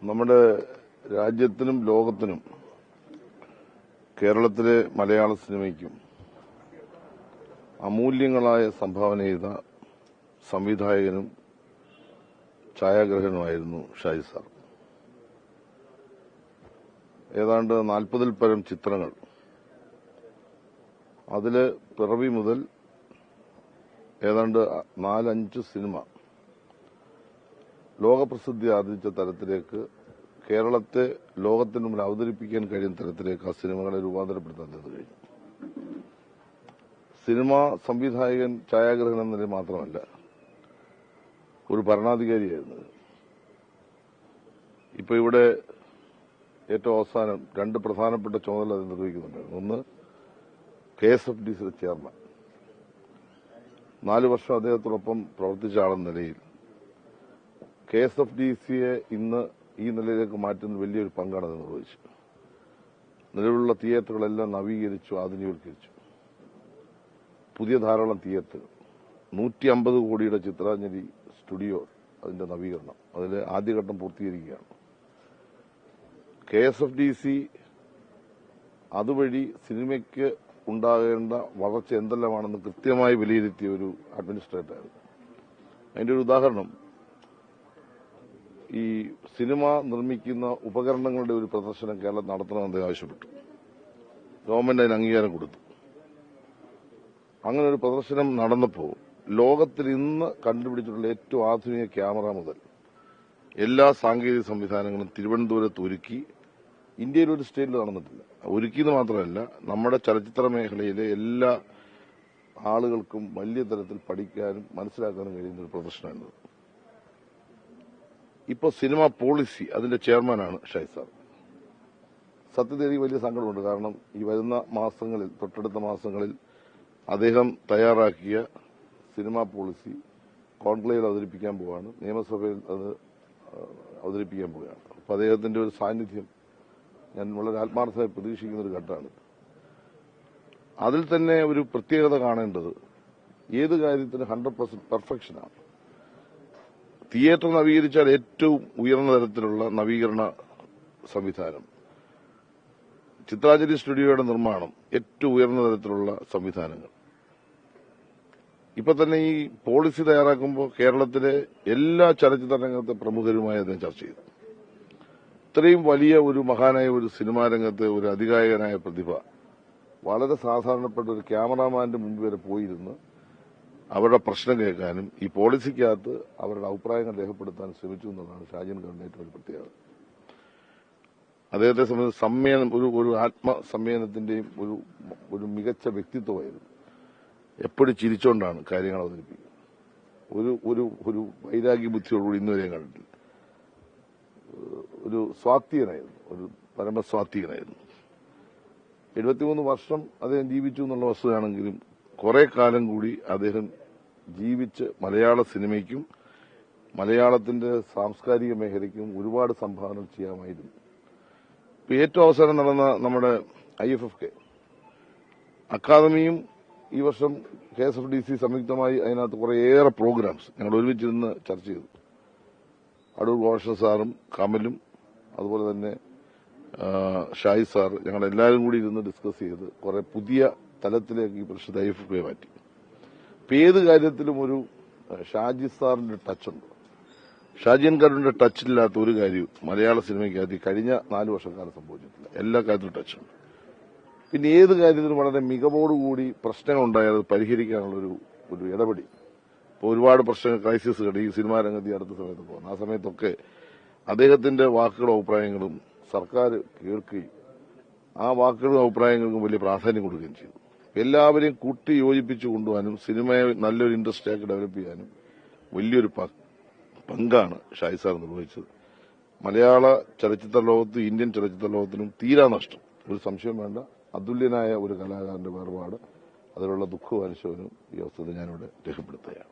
നമ്മുടെ രാജ്യത്തിനും ലോകത്തിനും കേരളത്തിലെ മലയാള സിനിമയ്ക്കും അമൂല്യങ്ങളായ സംഭാവന ചെയ്ത സംവിധായകനും ഛായാഗ്രഹനുമായിരുന്നു ഷാജി സാർ. ഏതാണ്ട് 40-ൽ പരം ചിത്രങ്ങൾ, അതിൽ പിറവി മുതൽ ഏതാണ്ട് 4-5 സിനിമ ലോകപ്രസിദ്ധി ആർജിച്ച തരത്തിലേക്ക് കേരളത്തെ ലോകത്തിന് മുന്നിൽ അവതരിപ്പിക്കാൻ കഴിയുന്ന തരത്തിലേക്ക് ആ സിനിമകളെ രൂപാന്തരപ്പെടുത്താൻ കഴിഞ്ഞു. സിനിമാ സംവിധായകൻ, ഛായാഗ്രഹൻ എന്ന നിലയിൽ മാത്രമല്ല, ഒരു ഭരണാധികാരിയായിരുന്നു. ഇപ്പൊ ഇവിടെ ഏറ്റവും അവസാനം 2 പ്രധാനപ്പെട്ട ചുമതല നിർവഹിക്കുന്നുണ്ടായിരുന്നു. ഒന്ന്, KSFDCയുടെ ചെയർമാൻ. 4 വർഷം അദ്ദേഹത്തോടൊപ്പം പ്രവർത്തിച്ച ആളെന്ന നിലയിൽ KSFDCയെ ഇന്ന് ഈ നിലയിലേക്ക് മാറ്റുന്ന വലിയൊരു പങ്കാണ് അത് നിർവഹിച്ചത്. നിലവിലുള്ള തിയേറ്ററുകളെല്ലാം നവീകരിച്ചു, ആധുനീകരിച്ചു. പുതിയ ധാരാളം തിയേറ്ററുകൾ, 150 കോടിയുടെ ചിത്രാഞ്ജലി സ്റ്റുഡിയോ, അതിന്റെ നവീകരണം, അതിൽ ആദ്യഘട്ടം പൂർത്തീകരിക്കുകയാണ്. KSFDC അതുവഴി സിനിമയ്ക്ക് ഉണ്ടാകേണ്ട വളർച്ച എന്തെല്ലാമാണെന്ന് കൃത്യമായി വിലയിരുത്തിയ ഒരു അഡ്മിനിസ്ട്രേറ്ററായിരുന്നു. അതിന്റെ ഒരു ഉദാഹരണം, ഈ സിനിമ നിർമ്മിക്കുന്ന ഉപകരണങ്ങളുടെ ഒരു പ്രദർശനം കേരളത്തിൽ നടത്തണമെന്ന് ആവശ്യപ്പെട്ടു. ഗവൺമെന്റ് അതിന് അംഗീകാരം കൊടുത്തു. അങ്ങനെ ഒരു പ്രദർശനം നടന്നപ്പോൾ ലോകത്തിൽ ഇന്ന് കണ്ടുപിടിച്ചിട്ടുള്ള ഏറ്റവും ആധുനിക ക്യാമറ മുതൽ എല്ലാ സാങ്കേതിക സംവിധാനങ്ങളും തിരുവനന്തപുരത്ത് ഒരുക്കി. ഇന്ത്യയിൽ ഒരു സ്റ്റേറ്റിൽ നടന്നിട്ടില്ല. ഒരുക്കിയെന്ന് മാത്രമല്ല, നമ്മുടെ ചലച്ചിത്ര മേഖലയിലെ എല്ലാ ആളുകൾക്കും വലിയ തരത്തിൽ പഠിക്കാനും മനസ്സിലാക്കാനും കഴിയുന്ന ഒരു പ്രദർശനമായിരുന്നു. ഇപ്പോൾ സിനിമ പോളിസി, അതിന്റെ ചെയർമാനാണ് ഷാജി സാർ. സത്യത്തിൽ എനിക്ക് വലിയ സങ്കടമുണ്ട്. കാരണം ഈ വരുന്ന മാസങ്ങളിൽ, തൊട്ടടുത്ത മാസങ്ങളിൽ അദ്ദേഹം തയ്യാറാക്കിയ സിനിമാ പോളിസി കോൺക്ലേവിൽ അവതരിപ്പിക്കാൻ പോവുകയാണ്. നിയമസഭയിൽ അത് അവതരിപ്പിക്കാൻ പോവുകയാണ്. അപ്പോൾ അദ്ദേഹത്തിന്റെ ഒരു സാന്നിധ്യം ഞാൻ വളരെ ആത്മാർത്ഥമായി പ്രതീക്ഷിക്കുന്ന ഒരു ഘട്ടമാണ്. അതിൽ തന്നെ ഒരു പ്രത്യേകത കാണേണ്ടത്, ഏത് കാര്യത്തിന് 100% പെർഫെക്ഷനാണ്. തിയേറ്റർ നവീകരിച്ചാൽ ഏറ്റവും ഉയർന്ന തരത്തിലുള്ള നവീകരണ സംവിധാനം, ചിത്രാഞ്ജലി സ്റ്റുഡിയോയുടെ നിർമ്മാണം, ഏറ്റവും ഉയർന്ന തരത്തിലുള്ള സംവിധാനങ്ങൾ. ഇപ്പൊ തന്നെ ഈ പോളിസി തയ്യാറാക്കുമ്പോൾ കേരളത്തിലെ എല്ലാ ചലച്ചിത്ര രംഗത്തെ പ്രമുഖരുമായി അദ്ദേഹം ചർച്ച ചെയ്തു. ഇത്രയും വലിയ ഒരു മഹാനായ ഒരു സിനിമാ രംഗത്തെ ഒരു അതികായകനായ പ്രതിഭ വളരെ സാധാരണപ്പെട്ട ഒരു ക്യാമറാമാന്റെ മുമ്പ് വരെ പോയിരുന്ന് അവരുടെ പ്രശ്നം കേൾക്കാനും ഈ പോളിസിക്കകത്ത് അവരുടെ അഭിപ്രായങ്ങൾ രേഖപ്പെടുത്താൻ ശ്രമിച്ചു എന്നുള്ളതാണ് ഷാജി സാറിന്റെ ഏറ്റവും ഒരു പ്രത്യേകത. അദ്ദേഹത്തെ സംബന്ധിച്ച് ഒരു ആത്മസമ്മേളനത്തിന്റെയും ഒരു മികച്ച വ്യക്തിത്വമായിരുന്നു. എപ്പോഴും ചിരിച്ചുകൊണ്ടാണ് കാര്യങ്ങൾ അവതരിപ്പിക്കുന്നത്. ഒരു വൈരാഗ്യ ബുദ്ധിയോടുകൂടി ഇന്നുവരെ കണ്ടിട്ടില്ല. ഒരു സ്വാത്വികനായിരുന്നു, ഒരു പരമസ്വാത്വികനായിരുന്നു. 73 വർഷം അദ്ദേഹം ജീവിച്ചു എന്നുള്ള വസ്തുതയാണെങ്കിലും കുറെ കാലം കൂടി അദ്ദേഹം ജീവിച്ച് മലയാള സിനിമയ്ക്കും മലയാളത്തിന്റെ സാംസ്കാരിക മേഖലയ്ക്കും ഒരുപാട് സംഭാവന ചെയ്യാമായിരുന്നു. ഇപ്പൊ ഏറ്റവും അവസാനം നടന്ന നമ്മുടെ IFFK അക്കാദമിയും ഈ വർഷം KSFDC സംയുക്തമായി അതിനകത്ത് കുറേയേറെ പ്രോഗ്രാംസ് ഞങ്ങൾ ഒരുമിച്ചിരുന്ന് ചർച്ച ചെയ്തു. അടൂർ ഗോപാലകൃഷ്ണൻ സാറും കമലും അതുപോലെ തന്നെ ഷാജി സാർ, ഞങ്ങളെല്ലാവരും കൂടി ഇരുന്ന് ഡിസ്കസ് ചെയ്ത് കുറെ പുതിയ തലത്തിലേക്ക് ഈ പ്രശ്നത്തെ IFFK മാറ്റി. ഇപ്പൊ ഏത് കാര്യത്തിലും ഒരു ഷാജി സാറിന്റെ ടച്ചുണ്ട്. ഷാജിയൻകാരുടെ ടച്ചില്ലാത്ത ഒരു കാര്യവും മലയാള സിനിമയ്ക്കകത്ത് കഴിഞ്ഞ 4 വർഷക്കാലം സംഭവിച്ചിട്ടില്ല. എല്ലാ കാര്യത്തിലും ടച്ചുണ്ട്. പിന്നെ ഏത് കാര്യത്തിലും വളരെ മികവോടുകൂടി പ്രശ്നങ്ങളുണ്ടായാൽ അത് പരിഹരിക്കാനുള്ള ഒരു ഇടപെടി. ഇപ്പോൾ ഒരുപാട് പ്രശ്നങ്ങൾ, ക്രൈസിസുകൾ ഈ സിനിമാ രംഗത്ത് ഈ അടുത്ത സമയത്ത് പോകുന്നു. ആ സമയത്തൊക്കെ അദ്ദേഹത്തിന്റെ വാക്കുകളും അഭിപ്രായങ്ങളും സർക്കാർ കേൾക്കുകയും ആ വാക്കുകളും അഭിപ്രായങ്ങൾക്കും വലിയ പ്രാധാന്യം കൊടുക്കുകയും ചെയ്തു. എല്ലാവരെയും കൂട്ടി യോജിപ്പിച്ചു കൊണ്ടുപോകാനും സിനിമയെ നല്ലൊരു ഇൻഡസ്ട്രിയാക്കി ഡെവലപ്പ് ചെയ്യാനും വലിയൊരു പങ്കാണ് ഷാജി സാർ നിർവഹിച്ചത്. മലയാള ചലച്ചിത്ര ലോകത്തും ഇന്ത്യൻ ചലച്ചിത്ര ലോകത്തിനും തീരാ നഷ്ടം, ഒരു സംശയം വേണ്ട. അതുല്യനായ ഒരു കലാകാരന്റെ വേർപാട്, അതിലുള്ള ദുഃഖവും അനുശോചനവും ഈ അവസരത്തിൽ ഞാനിവിടെ രേഖപ്പെടുത്തുകയാണ്.